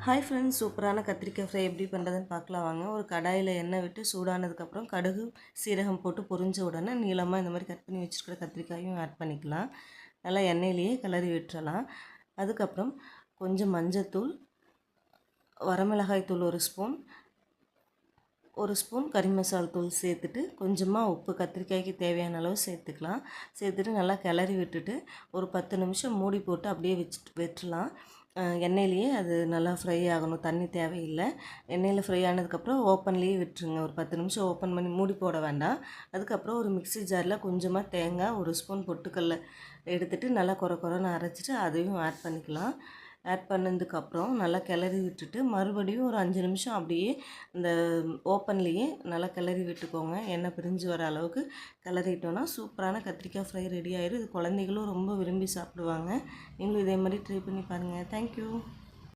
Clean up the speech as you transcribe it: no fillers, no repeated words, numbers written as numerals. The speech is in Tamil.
ஹாய் ஃப்ரெண்ட்ஸ், சூப்பரான கத்திரிக்காய் ஃப்ரை எப்படி பண்ணுறதுன்னு பார்க்கலாம் வாங்க. ஒரு கடாயில் எண்ணெய் விட்டு சூடானதுக்கப்புறம் கடுகு சீரகம் போட்டு பொரிஞ்ச உடனே நீளமாக இந்த மாதிரி கட் பண்ணி வச்சுருக்கிற கத்திரிக்காயும் ஆட் பண்ணிக்கலாம். நல்லா எண்ணெயிலேயே கிளறி விட்டுறலாம். அதுக்கப்புறம் கொஞ்சம் மஞ்சத்தூள், வரமிளகாய் தூள் ஒரு ஸ்பூன் கறி மசால் தூள் சேர்த்துட்டு கொஞ்சமாக உப்பு கத்திரிக்காய்க்கு தேவையான அளவு சேர்த்துக்கலாம். சேர்த்துட்டு நல்லா கிளறி விட்டுட்டு ஒரு 10 நிமிஷம் மூடி போட்டு அப்படியே விட்டுறலாம். எண்ணெயிலேயே அது நல்லா ஃப்ரை ஆகணும், தண்ணி தேவையில்லை. எண்ணெயில் ஃப்ரை ஆனதுக்கப்புறம் ஓப்பன்லேயே விட்டுருங்க. ஒரு 10 நிமிஷம் ஓப்பன் பண்ணி மூடி போட வேண்டாம். அதுக்கப்புறம் ஒரு மிக்ஸி ஜாரில் கொஞ்சமாக தேங்காய், ஒரு ஸ்பூன் பொட்டுக்கடலை எடுத்துகிட்டு நல்லா கொரன்னு அரைச்சிட்டு அதையும் ஆட் பண்ணிக்கலாம். ஆட் பண்ணதுக்கப்புறம் நல்லா கிளறி விட்டுட்டு மறுபடியும் ஒரு 5 நிமிஷம் அப்படியே இந்த ஓப்பன்லேயே நல்லா கிளறி விட்டுக்கோங்க. எண்ணெய் பிரிஞ்சு வர அளவுக்கு கிளறிட்டோன்னா சூப்பரான கத்திரிக்காய் ஃப்ரை ரெடி ஆயிடும். இது குழந்தைகளும் ரொம்ப விரும்பி சாப்பிடுவாங்க. நீங்களும் இதே மாதிரி ட்ரை பண்ணி பாருங்கள். தேங்க்யூ.